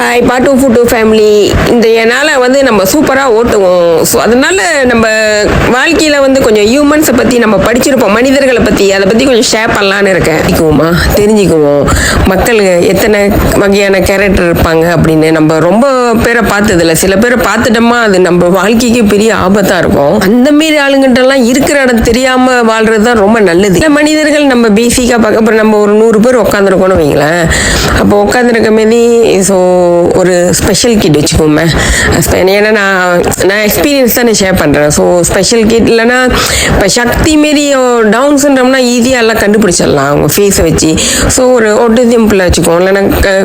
Hi பாட்டு food family. இந்த நாளை வந்து நம்ம சூப்பராக ஓட்டுவோம். ஸோ அதனால நம்ம வாழ்க்கையில் வந்து கொஞ்சம் ஹியூமன்ஸை பற்றி நம்ம படிச்சிருப்போம், மனிதர்களை பற்றி, அதை பற்றி கொஞ்சம் ஷேர் பண்ணலான்னு இருக்கேன். தெரிஞ்சுக்குவோம் மக்கள் எத்தனை வகையான கேரக்டர் இருப்பாங்க அப்படின்னு. நம்ம ரொம்ப பேரை பார்த்ததில்ல, சில பேரை பார்த்துட்டோமா அது நம்ம வாழ்க்கைக்கு பெரிய ஆபத்தாக இருக்கும். அந்த மாரி ஆளுங்கிட்டலாம் இருக்கிற இடம் தெரியாமல் வாழ்றது தான் ரொம்ப நல்லது. சில மனிதர்கள் நம்ம பேசிக்காக பார்க்க, அப்புறம் நம்ம ஒரு 100 பேர் உட்காந்துருக்கோன்னு வைங்களேன். அப்போ உட்காந்துருக்க மாரி ஸோ ஒரு ஸ்பெஷல் கிட் வச்சுக்கோமே. ஏன்னா நான் எக்ஸ்பீரியன்ஸ் தான் ஷேர் பண்ணுறேன். ஸோ ஸ்பெஷல் கிட் இல்லைன்னா இப்போ சக்தி மாரி டவுன் சிண்ட்ரோம்னா ஈஸியாக எல்லாம் கண்டுபிடிச்சிடலாம் அவங்க ஃபேஸை வச்சு. ஸோ ஒரு ஆட்டிசம் பிள்ளை வச்சுக்கோம், இல்லைன்னா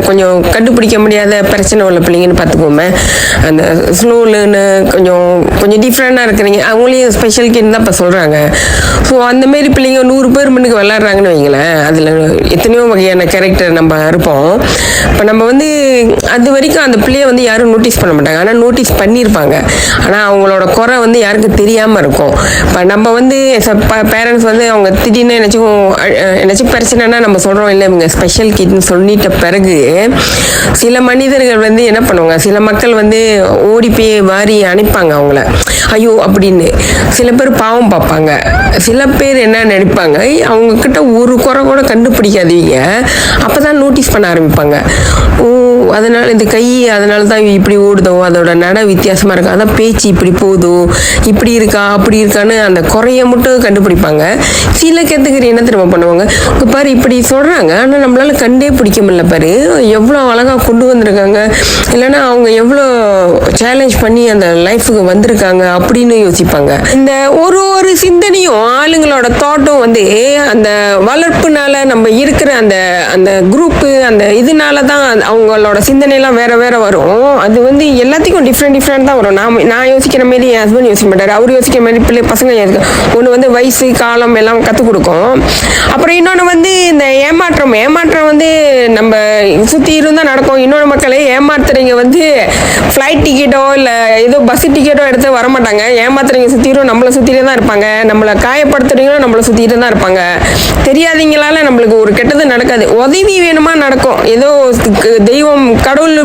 கொஞ்சம் கண்டுபிடிக்க முடியாத பிரச்சனை உள்ள பிள்ளைங்கன்னு பார்த்துக்கோமே. அந்த ஸ்லோலுன்னு கொஞ்சம் கொஞ்சம் டிஃப்ரெண்டாக இருக்கிறீங்க, அவங்களையும் ஸ்பெஷல் கிட் தான் இப்போ சொல்கிறாங்க. ஸோ அந்தமாரி பிள்ளைங்க 100 பேர் முன்னுக்கு விளாட்றாங்கன்னு வைங்களேன். அதில் எத்தனையோ வகையான கேரக்டர் நம்ம இருப்போம். இப்போ நம்ம வந்து அது வரைக்கும் அந்த பிள்ளைய வந்து யாரும் நோட்டீஸ் பண்ண மாட்டாங்க, ஆனால் நோட்டீஸ் பண்ணியிருப்பாங்க. ஆனால் அவங்களோட குறை வந்து யாருக்கும் தெரியாமல் இருக்கும். இப்போ நம்ம வந்து பேரண்ட்ஸ் வந்து அவங்க திடீர்னு என்னச்சும் பிரச்சனைனா நம்ம சொல்கிறோம் இல்லை இவங்க ஸ்பெஷல் கிட்னு சொல்லிட்ட பிறகு சில மனிதர்கள் வந்து என்ன பண்ணுவாங்க, சில மக்கள் வந்து ஓடி போய் வாரி அனுப்பாங்க அவங்கள ஐயோ அப்படின்னு. சில பேர் பாவம் பார்ப்பாங்க, சில பேர் என்ன நினைப்பாங்க, அவங்கக்கிட்ட ஒரு குறை கூட கண்டுபிடிக்காதீங்க, அப்போ தான் நோட்டீஸ் பண்ண ஆரம்பிப்பாங்க. ஓ அதனால் இந்த கை அதனால தான் இப்படி ஓடுதோ, அதோட நட வித்தியாசமாக இருக்கா, அதான் பேச்சு இப்படி போதோ, இப்படி இருக்கா அப்படி இருக்கான்னு அந்த குறைய மட்டும் கண்டுபிடிப்பாங்க. சில கேட்டகரி என்ன திரும்ப பண்ணுவாங்க, பாரு இப்படி சொல்கிறாங்க ஆனால் நம்மளால கண்டே பிடிக்க முடியல, பாரு எவ்வளோ அழகாக கொண்டு வந்திருக்காங்க, இல்லைன்னா அவங்க எவ்வளோ சேலஞ்ச் பண்ணி அந்த லைஃபுக்கு வந்திருக்காங்க அப்படின்னு யோசிப்பாங்க. இந்த ஒரு சிந்தனையும் ஆளுங்களோட தாட்டும் வந்து அந்த வளர்ப்புனால நம்ம இருக்கிற அந்த அந்த குரூப்பு அந்த இதனால தான் அவங்களோட சிந்தனைலாம் வேற வேற வரும். அது வந்து எல்லாத்துக்கும் டிஃப்ரெண்ட் தான் வரும். நான் யோசிக்கிற மாரி என் ஹஸ்பண்ட் யோசிக்க மாட்டார், அவர் யோசிக்கிற மாதிரி பிள்ளை பசங்க ஒன்று வந்து வயசு காலம் எல்லாம் கற்றுக் கொடுக்கும். அப்புறம் இன்னொன்று வந்து இந்த ஏமாற்றம் வந்து நம்ம சுற்றி இருந்தால் நடக்கும். இன்னொன்று மக்களே ஏமாத்துறீங்க வந்து ஃப்ளைட் டிக்கெட்டோ இல்லை ஏதோ பஸ் டிக்கெட்டோ எடுத்து வரமாட்டாங்க. ஏமாத்துறீங்க சுற்றிடும் நம்மளை சுற்றிட்டே தான் இருப்பாங்க, நம்மளை காயப்படுத்துறீங்களும் நம்மளை சுற்றிட்டு தான் இருப்பாங்க. தெரியாதீங்களால நம்மளுக்கு ஒரு கெட்டது நடக்காது, உதவி வேணுமா நடக்கும். ஏதோ தெய்வம் கடவுள்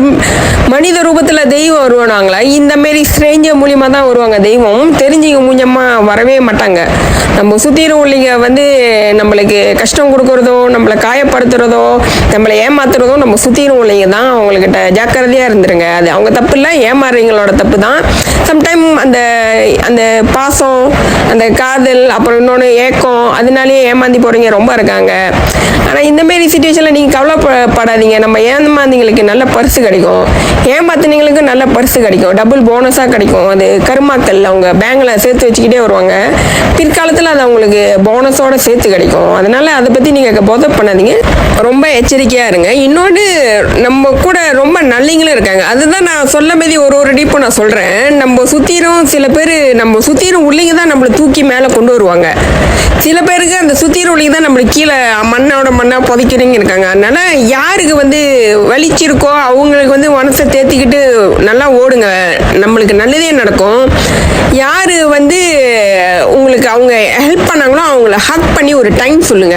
மனித ரூபத்தில் தெய்வம் வருவானாங்களா, இந்த மாரி ஸ்ட்ரேஞ்சர் மூலியமாக தான் வருவாங்க. தெய்வம் தெரிஞ்சுக்க மூலியமாக வரவே மாட்டாங்க. நம்ம சுற்றிலும் உள்ளிங்க வந்து நம்மளுக்கு கஷ்டம் கொடுக்குறதோ, நம்மளை காயப்படுத்துறதோ, நம்மளை ஏமாத்துறதோ நம்ம சுற்றிலும் உள்ளிங்க தான். அவங்கக்கிட்ட ஜாக்கிரதையாக இருந்துருங்க. அது அவங்க தப்பு இல்லை, ஏமாறுறீங்களோட தப்பு தான். சம்டைம் அந்த அந்த பாசம், அந்த காதல், அப்புறம் இன்னொன்று ஏக்கம், அதனாலேயே ஏமாந்தி போகிறீங்க ரொம்ப இருக்காங்க. ஆனால் இந்தமாரி சுச்சுவேஷனில் நீங்கள் கவலைப்படாதீங்க. நம்ம ஏமாந்திங்களுக்கு நல்ல பரிசு கிடைக்கும், ஏமாத்தினங்களுக்கு நல்ல பரிசு கிடைக்கும், டபுள் போனஸாக கிடைக்கும். அது கருமாக்கள் அவங்க பேங்கில் சேர்த்து வச்சுக்கிட்டே வருவாங்க, பிற்காலத்தில் அது அவங்களுக்கு போனஸோட சேர்த்து கிடைக்கும். அதனால் அதை பற்றி நீங்கள் போதை பண்ணாதீங்க, ரொம்ப எச்சரிக்கையாக இருங்க. இன்னொன்று நம்ம கூட ரொம்ப நல்லவங்களும் இருக்காங்க, அதுதான் நான் சொல்ல மாரி ஒரு டீப்பும் நான் சொல்கிறேன். நம்ம சுற்றிலும் சில பேர் நம்ம சுற்றிலும் உள்ளிங்க தான் நம்மளை தூக்கி மேலே கொண்டு வருவாங்க. சில பேருக்கு அந்த சுற்றிலும் உள்ளிங்க தான் நம்மளுக்கு கீழே மண்ணோட மண்ணாக புதைக்கிறீங்க இருக்காங்க. அதனால யாருக்கு வந்து வலிச்சிருக்கோ அவங்களுக்கு வந்து மனசை தேத்திக்கிட்டு நல்லா ஓடுங்க, நம்மளுக்கு நல்லதே நடக்கும். யார் வந்து உங்களுக்கு அவங்க ஹெல்ப் பண்ணாங்களோ அவங்கள ஹக் பண்ணி ஒரு டைம் சொல்லுங்க.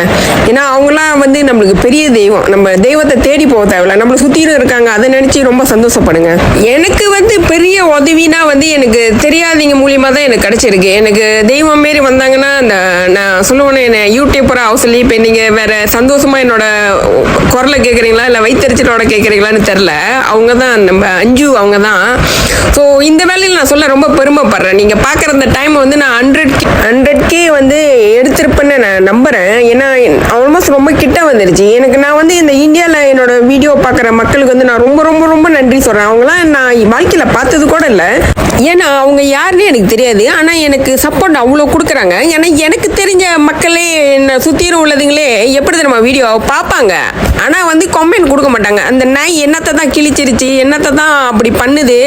ஏன்னா அவங்களாம் வந்து நம்மளுக்கு பெரிய தெய்வம், நம்ம தெய்வத்தை தேடி போக தேவையில்ல, நம்மளை சுற்றிலும் இருக்காங்க, அதை நினச்சி ரொம்ப சந்தோஷப்படுங்க. எனக்கு வந்து பெரிய உதவினா வந்து எனக்கு தெரியாதீங்க மூலியமாக தான் எனக்கு கிடைச்சிருக்கு. எனக்கு தெய்வம் மாரி வந்தாங்கன்னா நான் சொல்லுவேன்னு என்னை யூடியூப்பராக ஆக சொல்லி இப்போ நீங்கள் வேற சந்தோஷமாக என்னோட குரலை கேட்குறீங்களா இல்லை வைத்தறிச்சலோட கேட்குறீங்களான்னு தெரில, அவங்க தான் நம்ம அஞ்சு, அவங்க தான். ஸோ இந்த வேலையில் நான் சொல்ல ரொம்ப பெருமைப்படுறேன். நீங்கள் பார்க்குற இந்த டைம் வந்து நான் 100K வந்து எடுத்திருப்பேன்னு நான் நம்புகிறேன். ஏன்னா ஆல்மோஸ்ட் ரொம்ப கிட்ட வந்துருச்சு எனக்கு. நான் வந்து இந்த இந்தியாவில் என்னோட வீடியோ பார்க்குற மக்களுக்கு வந்து நான் ரொம்ப ரொம்ப ரொம்ப நன்றி சொல்கிறேன். அவங்களாம் நான் வாழ்க்கையில் பார்த்தது கூட இல்லை, ஏன்னா அவங்க யாருன்னு எனக்கு தெரியாது, ஆனால் எனக்கு சப்போர்ட் அவ்வளோ கொடுக்குறாங்க. ஏன்னா எனக்கு தெரிஞ்ச மக்களே என்னை சுற்றிலும் உள்ளதுங்களே எப்படி நம்ம வீடியோ பார்ப்பாங்க, ஆனால் வந்து கமெண்ட் கொடுக்க மாட்டாங்க. அந்த நாய் என்னத்தை தான் கிழிச்சிருச்சு, என்னத்தை தான் அப்படி பண்ணுது,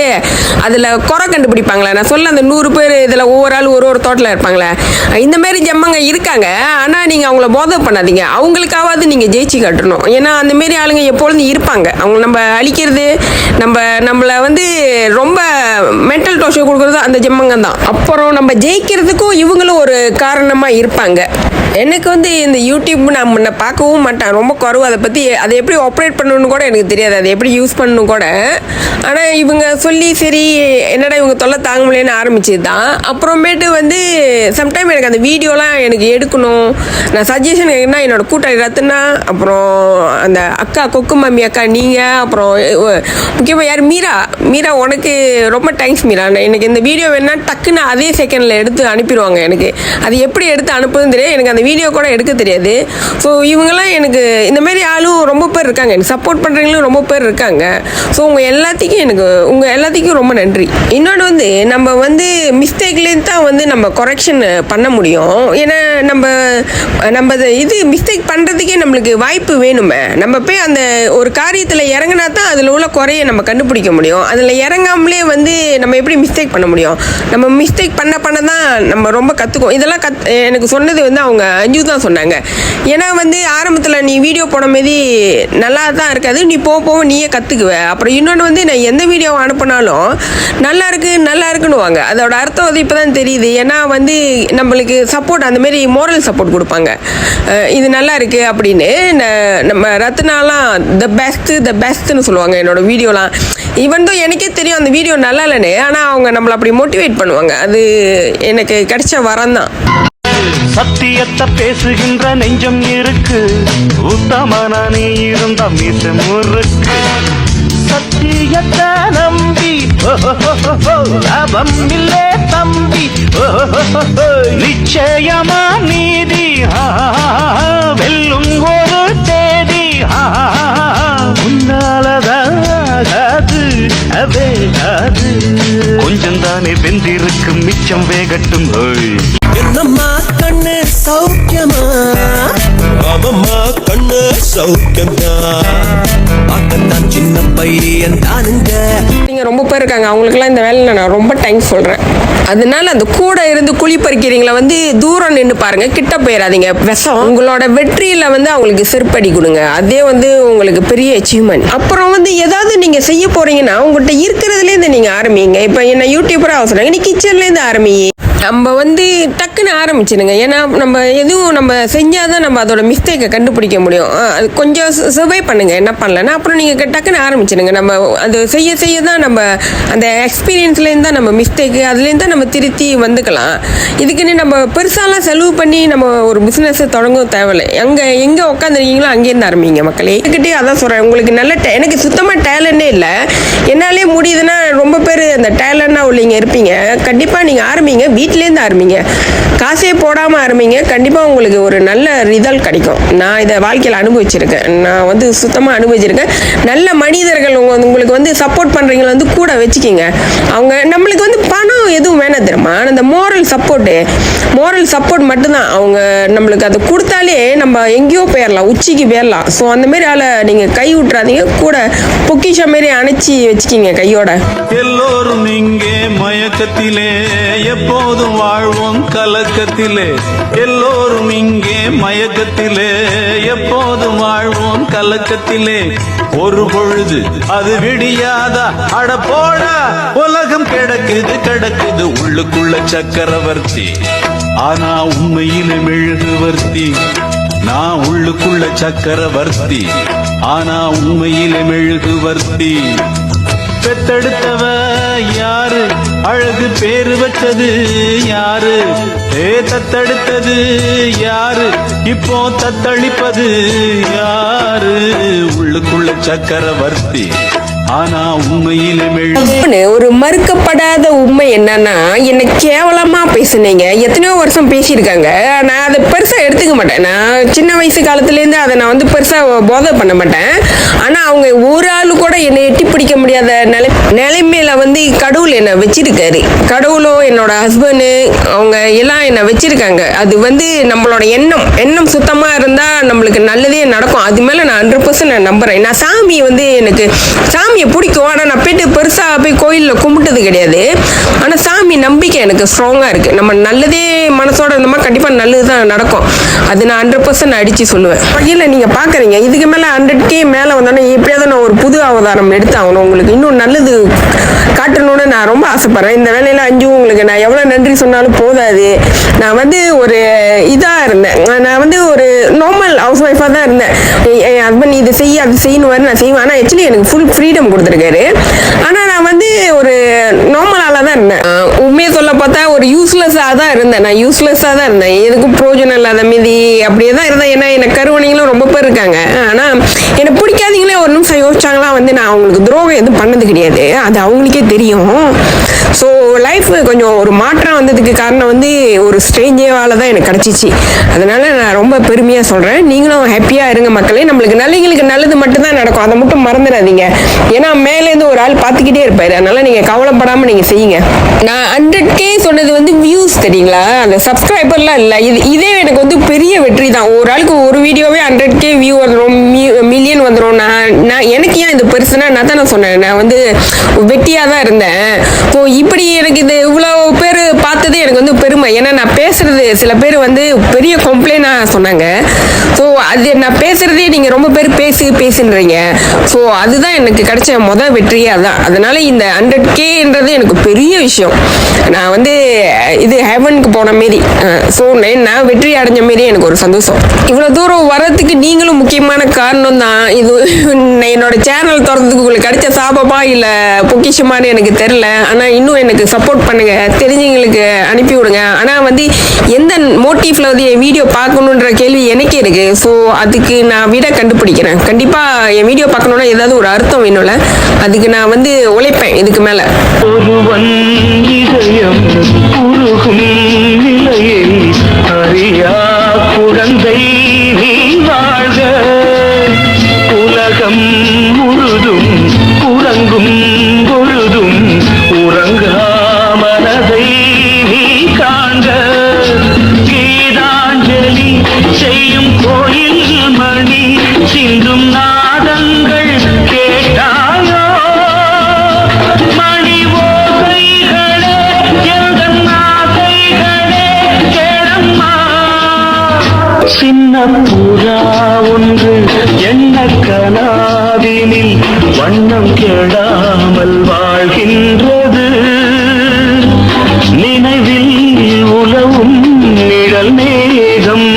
அதில் குறை கண்டுபிடிப்பாங்களே. நான் சொல்ல அந்த 100 பேர் இதில் ஒவ்வொரு ஆள் ஒரு தோட்டில் இருப்பாங்களே, இந்தமாரி ஜம்மங்க இருக்காங்க. ஆனால் நீங்கள் அவங்கள போதை பண்ணாதீங்க, அவங்களுக்காவது நீங்கள் ஜெயிச்சு காட்டணும். ஏன்னா அந்தமாரி ஆளுங்க எப்பொழுதும் இருப்பாங்க. அவங்க நம்ம அழிக்கிறது, நம்மளை வந்து ரொம்ப மென்டல் டோஷன் கொடுக்குறது அந்த ஜம்மங்க தான். அப்புறம் நம்ம ஜெயிக்கிறதுக்கும் இவங்களும் ஒரு காரணமாக இருப்பாங்க. எனக்கு வந்து இந்த யூடியூப் நான் முன்ன பார்க்கவும் மாட்டேன், ரொம்ப குறவு. அதை பற்றி அதை எப்படி ஆப்ரேட் பண்ணணும்னு கூட எனக்கு தெரியாது, அதை எப்படி யூஸ் பண்ணணும் கூட. ஆனால் இவங்க சொல்லி சரி என்னடா இவங்க தொல்லை தாங்க முடியலன்னு ஆரம்பிச்சது தான். அப்புறமேட்டு வந்து சம்டைம் எனக்கு அந்த வீடியோலாம் எனக்கு எடுக்கணும், நான் சஜஷன் கேட்குறேன்னா என்னோட கூட்டாளி ரத்னா, அப்புறம் அந்த அக்கா கொக்கு மம்மி அக்கா நீங்கள், அப்புறம் முக்கியமாக யார் மீரா உனக்கு ரொம்ப தேங்க்ஸ் மீரா. எனக்கு இந்த வீடியோ வேணா டக்குன்னு அதே செகண்டில் எடுத்து அனுப்பிடுவாங்க. எனக்கு அது எப்படி எடுத்து அனுப்புதுன்னு தெரியாது, எனக்கு அந்த வீடியோ கூட எடுக்க தெரியாது. ஸோ இவங்கெல்லாம் எனக்கு இந்த மாதிரி ஆளும் ரொம்ப பேர் இருக்காங்க, எனக்கு சப்போர்ட் பண்ணுறவங்களும் ரொம்ப பேர் இருக்காங்க. ஸோ உங்கள் எல்லாத்துக்கும் ரொம்ப நன்றி. இன்னொன்று வந்து நம்ம வந்து மிஸ்டேக்லேருந்து தான் வந்து நம்ம கொரெக்ஷன் பண்ண முடியும். ஏன்னா நம்ம இது மிஸ்டேக் பண்ணுறதுக்கே நம்மளுக்கு வாய்ப்பு வேணுமே. நம்ம போய் அந்த ஒரு காரியத்தில் இறங்கினா தான் அதில் உள்ள குறைய நம்ம கண்டுபிடிக்க முடியும். அதில் இறங்காமலே வந்து நம்ம எப்படி மிஸ்டேக் பண்ண முடியும்? நம்ம மிஸ்டேக் பண்ண தான் நம்ம ரொம்ப கற்றுக்குவோம். இதெல்லாம் எனக்கு சொன்னது வந்து அவங்க அஞ்சு தான் சொன்னாங்க. ஏன்னா வந்து ஆரம்பத்தில் நீ வீடியோ போன மாரி நல்லா தான் இருக்காது, நீ போக நீயே கற்றுக்குவ. அப்புறம் இன்னொன்று வந்து நான் எந்த வீடியோவை அனுப்பினாலும் நல்லா இருக்குன்னு வாங்க. அதோட அர்த்தம் வந்து இப்போ தான் தெரியுது. ஏன்னா வந்து நம்மளுக்கு சப்போர்ட் அந்தமாரி மோரல் சப்போர்ட் கொடுப்பாங்க, இது நல்லா இருக்கு அப்படின்னு. நம்ம ரத்னாலாம் த பெஸ்ட்னு சொல்லுவாங்க என்னோட வீடியோலாம். ஈவன் தோ எனக்கே தெரியும் அந்த வீடியோ நல்லா இல்லைன்னு, ஆனால் அவங்க நம்மளை அப்படி மோட்டிவேட் பண்ணுவாங்க. அது எனக்கு கிடைச்ச வரம் தான். சத்தியத்தை பேசுகின்ற நெஞ்சம் இருக்கு, உத்தமன நீ இருந்த மீச முறுக்கு. சத்தியத்தை நம்பி லாபம் இல்லே தம்பி, நிச்சயமா நீதி வெல்லும் ஒரு தேதி. உன்னாலதாகாது அவேகாது, கொஞ்சம் தானே வெந்திருக்கு மிச்சம் வேகட்டும். என்னம்மா கண்ணு சௌக்கியமா, அவம்மா கண்ணு சௌக்கியமா, பார்க்கத்தான் சின்ன பையன் தானுங்க. நீங்க ரொம்ப பேர் இருக்காங்க, அவங்களுக்குலாம் இந்த வேலையில நான் ரொம்ப தேங்க்ஸ் சொல்றேன். அதனால அந்த கூட இருந்து குழி பறிக்கிறீங்களா வந்து தூரம் நின்று பாருங்க, கிட்ட போயிடாதீங்க. விஷம் உங்களோட வெற்றியில வந்து அவங்களுக்கு செருப்படி கொடுங்க, அதே வந்து உங்களுக்கு பெரிய அச்சீவ்மெண்ட். அப்புறம் வந்து ஏதாவது நீங்க செய்ய போறீங்கன்னா உங்கள்கிட்ட இருக்கிறதுலேருந்து நீங்க ஆரம்பிங்க. இப்போ என்ன யூடியூபரா சொல்றாங்க, நீ கிச்சன்லேருந்து ஆரம்பி. நம்ம வந்து டக்குன்னு ஆரம்பிச்சிடுங்க. ஏன்னா நம்ம எதுவும் நம்ம செஞ்சாதான் நம்ம அதோட மிஸ்டேக்கை கண்டுபிடிக்க முடியும். அது கொஞ்சம் சர்வை பண்ணுங்க, என்ன பண்ணலன்னா அப்புறம் நீங்கள் டக்குன்னு ஆரம்பிச்சிடுங்க. நம்ம அது செய்ய தான் நம்ம அந்த எக்ஸ்பீரியன்ஸ்லேருந்து தான் நம்ம மிஸ்டேக்கு அதுலேருந்து தான் நம்ம திருத்தி வந்துக்கலாம். இதுக்குன்னு நம்ம பெருசாலாம் செலவு பண்ணி நம்ம ஒரு பிஸ்னஸை தொடங்கவும் தேவையில்லை. எங்கே உட்காந்துருக்கீங்களோ அங்கேருந்து ஆரம்பிங்க மக்களே. இதுக்கிட்டே அதான் சொல்கிறேன், உங்களுக்கு நல்ல எனக்கு சுத்தமாக டேலண்டே இல்லை, என்னாலே முடியுதுன்னா ரொம்ப பேர் அந்த டேலண்டாக உள்ளீங்க இருப்பீங்க. கண்டிப்பாக நீங்கள் ஆரம்பிங்க, வீட்டிலேருந்து ஆரம்பிங்க, காசே போடாமல் ஆரம்பிங்க. கண்டிப்பாக உங்களுக்கு ஒரு நல்ல ரிசல்ட் கிடைக்கும். நான் இதை வாழ்க்கையில் அனுபவிச்சிருக்கேன், நான் வந்து சுத்தமாக அனுபவிச்சிருக்கேன். நல்ல மனிதர்கள் உங்களுக்கு வந்து சப்போர்ட் பண்ணுறீங்களா வந்து கூட வச்சுக்கிங்க. அவங்க நம்மளுக்கு வந்து பணம் எதுவும் வேணாம் தெரியுமா, அந்த மோரல் சப்போர்ட் மட்டும்தான். அவங்க நம்மளுக்கு அதை கொடுத்தாலே நம்ம எங்கேயோ போயிடலாம், உச்சிக்கு போயிடலாம். ஸோ அந்த மாதிரி ஆளை நீங்கள் கை விட்டுறாதீங்க, கூட பொக்கிஷ மாரி அணைச்சி வச்சுக்கிங்க கையோட. எல்லோரும் இங்கே மயக்கத்திலே எப்போதும் வாழ்வோம் கலக்கத்திலே, எல்லோரும் இங்கே மயக்கத்திலே எப்போதும் வாழ்வோம் கலக்கத்திலே. ஒரு பொழுது அது விடியாதா, அட போடா உலகம் கிடக்குது உள்ளுக்குள்ள சக்கரவர்த்தி, ஆனா உண்மையில மெழுகுவர்த்தி. நான் உள்ளுக்குள்ள சக்கரவர்த்தி, ஆனா உண்மையில மெழுகுவர்த்தி. பெத்தெடுத்தவ யாரு, அழகு பேரு வச்சது யாரு, தத்தெடுத்தது யாரு, இப்போ தத்தளிப்பது யாரு. உள்ளுக்குள்ள சக்கரவர்த்தி, ஆனா உண்மையில ஒரு மறுக்கப்படாத உண்மை என்னன்னா, என்ன கேவலமா பேசுனீங்க, எத்தனையோ வருஷம் பேசியிருக்காங்க, நான் அதை பெருசா எடுத்துக்க மாட்டேன். நான் சின்ன வயசு காலத்துலேருந்து அதை நான் வந்து பெருசா போதை பண்ண மாட்டேன். ஆனா அவங்க ஒரு ஆளு கூட என்னை எட்டி பிடிக்க முடியாத நிலைமையில வந்து கடவுள் என்னை வச்சிருக்காரு. கடவுளும் என்னோட ஹஸ்பண்டு அவங்க எல்லாம் என்னை வச்சிருக்காங்க. அது வந்து நம்மளோட எண்ணம் சுத்தமா இருந்தா நம்மளுக்கு நல்லதே நடக்கும். அது மேல நான் 100% நான் நம்புறேன். நான் சாமி வந்து எனக்கு சாமியை பிடிக்கும், ஆனா நான் போயிட்டு பெருசா போய் கோயிலில் கும்பிட்டது கிடையாது. ஆனா சாமி நம்பிக்கை எனக்கு ஸ்ட்ராங்கா இருக்கு. நம்ம நல்லதே மனசோட இருந்தோமா கண்டிப்பா நல்லதுதான் நடக்கும். அது நான் 100% அடிச்சு சொல்லுவேன். வகையில் நீங்க பாக்குறீங்க, இதுக்கு மேல 100K மேல வந்தோன்னா எப்படியாவது நான் ஒரு புது அவதாரம் எடுத்தாகணும், உங்களுக்கு இன்னும் நல்லது காட்டணும்னு நான் ரொம்ப ஆசைப்படுறேன். இந்த வேலையில அஞ்சு உங்களுக்கு நான் எவ்வளவு நன்றி சொன்னாலும் போதாது. நான் வந்து ஒரு இதா இருந்தேன், நான் வந்து ஒரு நார்மல் ஹவுஸ் ஒய்ஃபா தான் இருந்தேன். என் ஹஸ்பண்ட் இது செய்ய அது செய்யணும் நான் செய்வேன். ஆனா ஆக்சுவலி எனக்கு ஃபுல் ஃப்ரீடம் கொடுத்துருக்காரு. ஆனா நான் வந்து ஒரு நார்மலால தான் இருந்தேன். உண்மையை சொல்ல பார்த்தா ஒரு யூஸ்லெஸ்ஸாக தான் இருந்தேன். நான் யூஸ்லெஸ்ஸாக தான் இருந்தேன், எதுக்கும் பிரோஜனம் இல்லாத மீதி அப்படியே தான் இருந்தேன். ஏன்னா எனக்கு கருவணிங்களும் ரொம்ப பேர் இருக்காங்க. ஆனால் எனக்கு பிடிக்காதீங்களே ஒரு நிமிஷம் யோசிச்சாங்களா வந்து நான் அவங்களுக்கு துரோகம் எதுவும் பண்ணது கிடையாது, அது அவங்களுக்கே தெரியும். ஸோ லைஃப் கொஞ்சம் ஒரு மாற்றம் வந்ததுக்கு காரணம் வந்து ஒரு ஸ்ட்ரேஞ்சேவால தான் எனக்கு கிடச்சிச்சு. அதனால நான் ரொம்ப பெருமையாக சொல்கிறேன். நீங்களும் ஹாப்பியாக இருங்க மக்களே. நம்மளுக்கு நல்லவங்களுக்கு நல்லது மட்டும்தான் நடக்கும், அதை மட்டும் மறந்துடாதீங்க. ஏன்னா மேலேருந்து ஒரு ஆள் பார்த்துக்கிட்டே இருப்பாரு. அதனால நீங்கள் கவலைப்படாமல் நீங்கள் செய்யுங்க. நான் 100K சொன்னது வந்து வியூஸ் தெரியுங்களா, அந்த சப்ஸ்கிரைபர்லாம் இல்லை. இதே எனக்கு வந்து பெரிய வெற்றி தான். ஒரு ஆளுக்கு ஒரு வீடியோவே 100K வியூ வந்துடும், மில்லியன் வந்துடும். நான் எனக்கு ஏன் இது பெருசுனா நான் தான் சொன்னேன், நான் வந்து வெட்டியாக தான் இருந்தேன். ஸோ இப்படி எனக்கு இது இவ்வளோ பேர் பார்த்தது எனக்கு வந்து பெருமை. ஏன்னா நான் பேசுறது சில பேர் வந்து பெரிய கம்ப்ளைண்டாக சொன்னாங்க. ஸோ அது நான் பேசுறதே நீங்கள் ரொம்ப பேர் பேசுன்றீங்க. ஸோ அதுதான் எனக்கு கிடைச்ச மொதல் வெற்றியே அதான். அதனால இந்த 100Kன்றது எனக்கு பெரிய விஷயம். நான் வந்து இது ஹெவனுக்கு போன மாரி. ஸோ நான் வெற்றி அடைஞ்ச மாரி எனக்கு ஒரு சந்தோஷம். இவ்வளோ தூரம் வரதுக்கு நீங்களும் முக்கியமான காரணம் தான். இது என்னோட சேனல் திறந்ததுக்கு உங்களுக்கு கிடைச்ச சாபமா இல்லை பொக்கிஷமானு எனக்கு தெரில. ஆனால் இன்னும் எனக்கு சப்போர்ட் பண்ணுங்க, தெரிஞ்சவங்களுக்கு அனுப்பி விடுங்க. ஆனால் வந்து எந்த மோட்டிவ்ல வந்து என் வீடியோ பார்க்கணுன்ற கேள்வி எனக்கே இருக்கு. ஸோ அதுக்கு நான் விட கண்டுபிடிக்கிறேன். கண்டிப்பாக என் வீடியோ பார்க்கணுன்னா ஏதாவது ஒரு அர்த்தம் வேணும்ல, அதுக்கு நான் வந்து உழைப்பேன் இதுக்கு மேலே. ஒருவன் இதயம் உருகும் நிலையை அறியா குழந்தை நீ வாழ்க. உலகம் முழுதும் உறங்கும் பொழுதும் உறங்கா மனதை நீ காண்க. கீதாஞ்சலி செய்யும் கோயில் மணி சிந்தும் நாதங்கள் கேட்டாயோ. மணி ஓசைகளே எந்தன் ஆசைகளே கேளம்மா. சின்ன புறா ஒன்று எண்ண கனாவினில் வண்ணம் கெடாமல் வாழ்கின்றது. நினைவில் உலவும் நிழல் மேகம்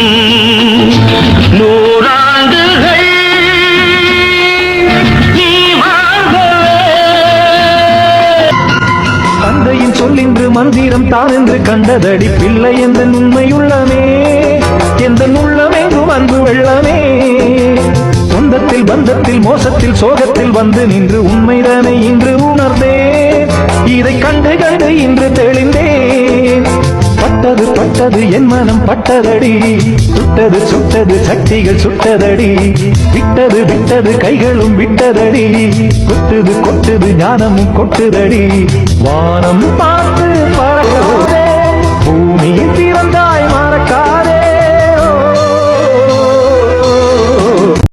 நூறாண்டுகள் நீ வாழ்கவே. தந்தையின் சொல்லின்று மந்திரம் தான் என்று கண்டதடி பிள்ளை என்ற உண்மையுள்ளமே. எந்த உள்ளமெங்கும் அன்பு வெள்ளமே. சொந்தத்தில் பந்தத்தில் மோசத்தில் சோகத்தில் வந்து நின்று உண்மைதானே இன்று உணர்ந்தேன். இதை கண்டு கண்டு இன்று தெளிந்தேன். பட்டது பட்டது என் மனம் பட்டதடி. சுட்டது சுட்டது சக்திகள் சுட்டதடி. விட்டது விட்டது கைகளும் விட்டதடி. கொட்டுது கொட்டுது ஞானமும் கொட்டுதடி. வா